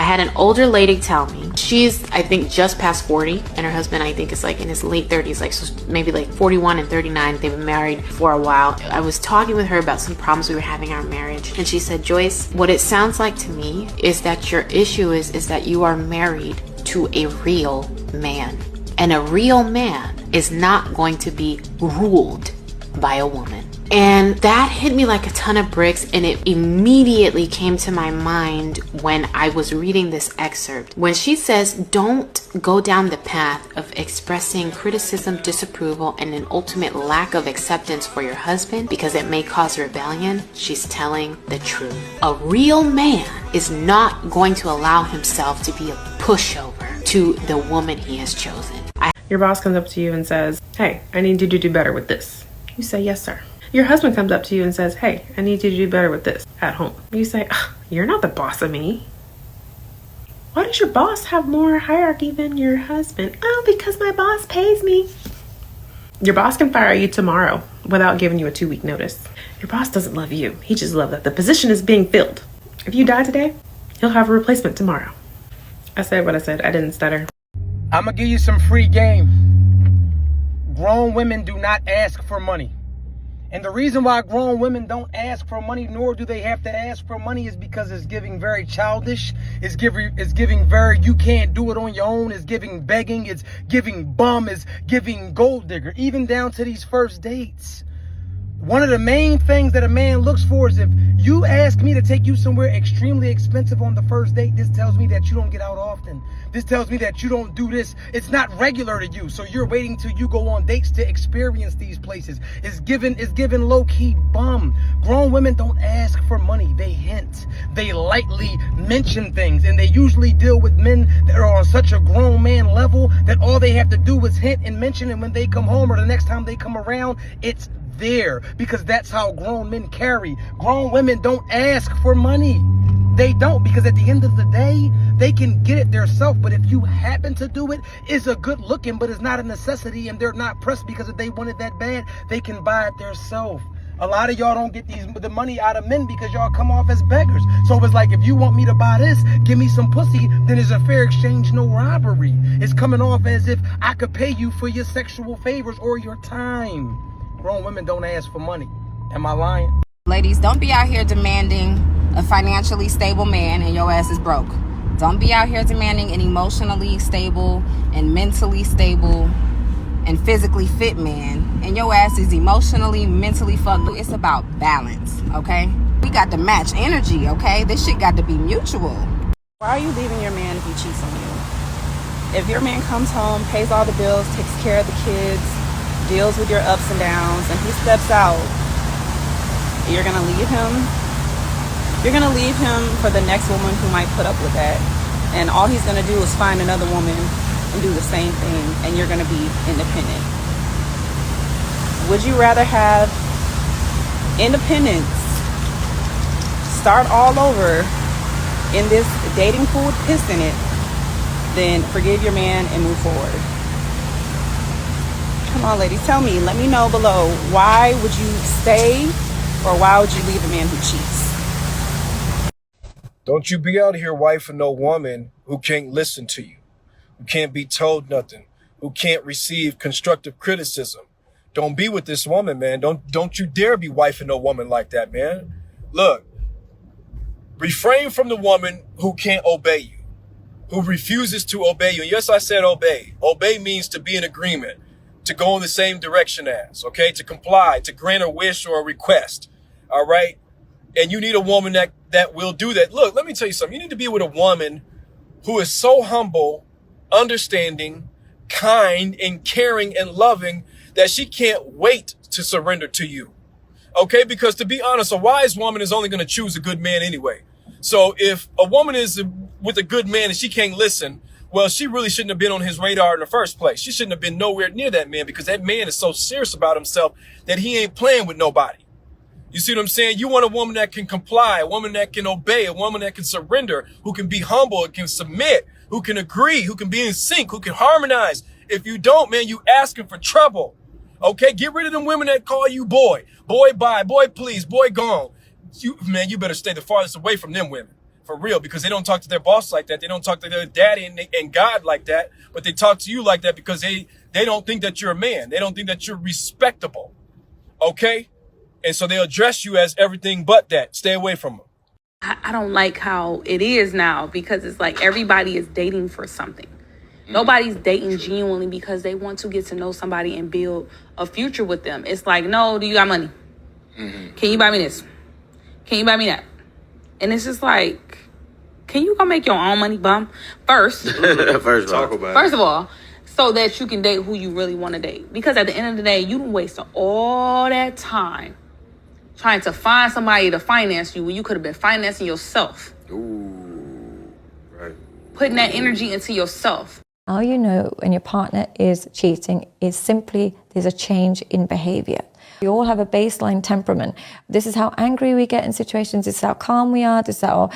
had an older lady tell me, she's, I think, just past 40, and her husband, I think, is like in his late 30s, like so maybe like 41 and 39. They've been married for a while. I was talking with her about some problems we were having in our marriage, and she said, Joyce, what it sounds like to me is that your issue is that you are married to a real man, and a real man is not going to be ruled by a woman. And that hit me like a ton of bricks, and it immediately came to my mind when I was reading this excerpt. When she says, don't go down the path of expressing criticism, disapproval, and an ultimate lack of acceptance for your husband because it may cause rebellion, she's telling the truth. A real man is not going to allow himself to be a pushover to the woman he has chosen. Your boss comes up to you and says, hey, I need you to do better with this. You say, yes, sir. Your husband comes up to you and says, hey, I need you to do better with this at home. You say, you're not the boss of me. Why does your boss have more hierarchy than your husband? Oh, because my boss pays me. Your boss can fire you tomorrow without giving you a 2-week notice. Your boss doesn't love you. He just loves that the position is being filled. If you die today, he'll have a replacement tomorrow. I said what I said. I didn't stutter. I'm going to give you some free game. Grown women do not ask for money. And the reason why grown women don't ask for money, nor do they have to ask for money, is because it's giving very childish. It's giving very, you can't do it on your own. It's giving begging. It's giving bum. It's giving gold digger. Even down to these first dates. One of the main things that a man looks for is if you ask me to take you somewhere extremely expensive on the first date, this tells me that you don't get out often. This tells me that you don't do this. It's not regular to you. So you're waiting till you go on dates to experience these places. It's given low-key bum. Grown women don't ask for money. They hint. They lightly mention things. And they usually deal with men that are on such a grown man level that all they have to do is hint and mention. And when they come home or the next time they come around, it's there, because that's how grown men carry. Grown women don't ask for money. They don't, because at the end of the day, they can get it themselves. But if you happen to do it, it's a good looking, but it's not a necessity, and they're not pressed, because if they want it that bad, they can buy it themselves. A lot of y'all don't get the money out of men because y'all come off as beggars. So it's like, if you want me to buy this, give me some pussy, then it's a fair exchange, no robbery. It's coming off as if I could pay you for your sexual favors or your time. Grown women don't ask for money. Am I lying? Ladies, don't be out here demanding a financially stable man and your ass is broke. Don't be out here demanding an emotionally stable and mentally stable and physically fit man and your ass is emotionally, mentally fucked. It's about balance, okay? We got to match energy, okay? This shit got to be mutual. Why are you leaving your man if he cheats on you? If your man comes home, pays all the bills, takes care of the kids, deals with your ups and downs, and he steps out, you're gonna leave him? You're gonna leave him for the next woman who might put up with that, and all he's gonna do is find another woman and do the same thing, and you're gonna be independent. Would you rather have independence, start all over in this dating pool with piss in it, than forgive your man and move forward? Come on, ladies, tell me. Let me know below. Why would you stay, or why would you leave a man who cheats? Don't you be out here wifing no woman who can't listen to you, who can't be told nothing, who can't receive constructive criticism. Don't be with this woman, man. Don't you dare be wifing no woman like that, man. Look, refrain from the woman who can't obey you, who refuses to obey you. And yes, I said obey. Obey means to be in agreement, to go in the same direction as, okay? To comply, to grant a wish or a request, all right? And you need a woman that will do that. Look, let me tell you something. You need to be with a woman who is so humble, understanding, kind, and caring and loving that she can't wait to surrender to you, okay? Because to be honest, a wise woman is only going to choose a good man anyway. So if a woman is with a good man and she can't listen, well, she really shouldn't have been on his radar in the first place. She shouldn't have been nowhere near that man, because that man is so serious about himself that he ain't playing with nobody. You see what I'm saying? You want a woman that can comply, a woman that can obey, a woman that can surrender, who can be humble, can submit, who can agree, who can be in sync, who can harmonize. If you don't, man, you asking for trouble. Okay? Get rid of them women that call you boy. Boy, bye. Boy, please. Boy, gone. You better stay the farthest away from them women. for real, because they don't talk to their boss like that. They don't talk to their daddy and God like that, but they talk to you like that because they don't think that you're a man. They don't think that you're respectable. Okay? And so they'll address you as everything but that. Stay away from them. I don't like how it is now, because it's like everybody is dating for something. Nobody's dating genuinely because they want to get to know somebody and build a future with them. It's like, no, do you got money? Can you buy me this? Can you buy me that? And it's just like, can you go make your own money, bum? First of all, so that you can date who you really want to date. Because at the end of the day, you don't waste all that time trying to find somebody to finance you when you could have been financing yourself. Ooh, right. Putting that energy into yourself. How you know when your partner is cheating is simply there's a change in behavior. We all have a baseline temperament. This is how angry we get in situations. This is how calm we are. This is how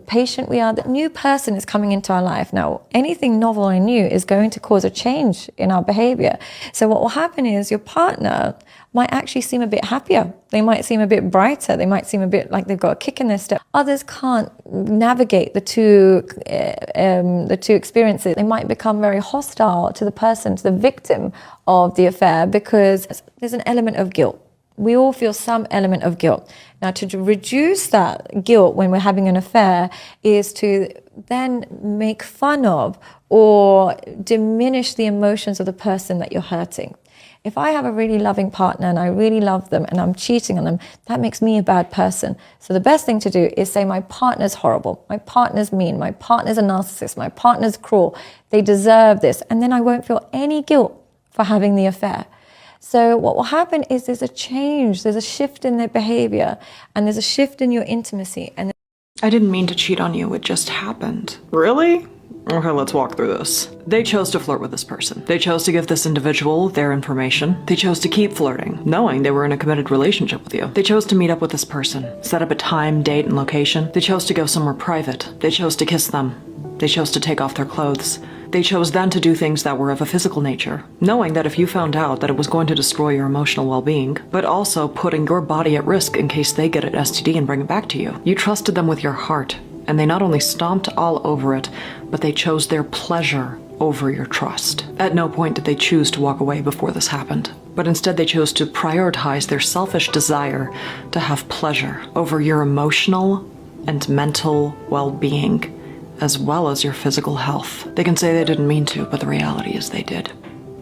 patient we are. The new person is coming into our life. Now, anything novel and new is going to cause a change in our behavior. So what will happen is your partner might actually seem a bit happier. They might seem a bit brighter. They might seem a bit like they've got a kick in their step. Others can't navigate the two experiences. They might become very hostile to the person, to the victim of the affair, because there's an element of guilt. We all feel some element of guilt. Now, to reduce that guilt when we're having an affair is to then make fun of or diminish the emotions of the person that you're hurting. If I have a really loving partner and I really love them and I'm cheating on them, that makes me a bad person. So the best thing to do is say, my partner's horrible, my partner's mean, my partner's a narcissist, my partner's cruel, they deserve this. And then I won't feel any guilt for having the affair. So what will happen is there's a change, there's a shift in their behavior, and there's a shift in your intimacy. And I didn't mean to cheat on you, it just happened. Really? Okay, let's walk through this. They chose to flirt with this person. They chose to give this individual their information. They chose to keep flirting, knowing they were in a committed relationship with you. They chose to meet up with this person, set up a time, date, and location. They chose to go somewhere private. They chose to kiss them. They chose to take off their clothes. They chose then to do things that were of a physical nature, knowing that if you found out that it was going to destroy your emotional well-being, but also putting your body at risk in case they get an STD and bring it back to you. You trusted them with your heart, and they not only stomped all over it, but they chose their pleasure over your trust. At no point did they choose to walk away before this happened, but instead they chose to prioritize their selfish desire to have pleasure over your emotional and mental well-being, as well as your physical health. They can say they didn't mean to, but the reality is they did.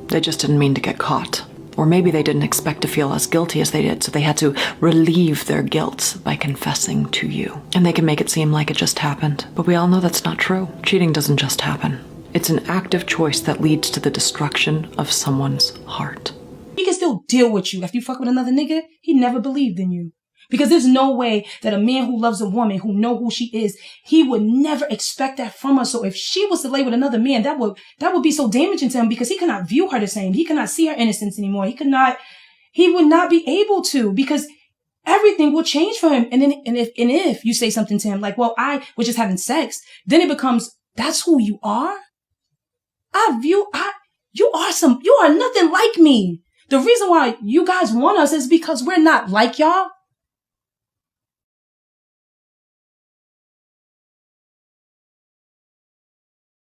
They just didn't mean to get caught. Or maybe they didn't expect to feel as guilty as they did, so they had to relieve their guilt by confessing to you. And they can make it seem like it just happened, but we all know that's not true. Cheating doesn't just happen. It's an active choice that leads to the destruction of someone's heart. He can still deal with you. If you fuck with another nigga, he never believed in you. Because there's no way that a man who loves a woman, who know who she is, he would never expect that from her. So if she was to lay with another man, that would be so damaging to him, because he cannot view her the same. He cannot see her innocence anymore. He would not be able to, because everything will change for him. And if you say something to him like, well, I was just having sex, then it becomes, that's who you are? You are nothing like me. The reason why you guys want us is because we're not like y'all.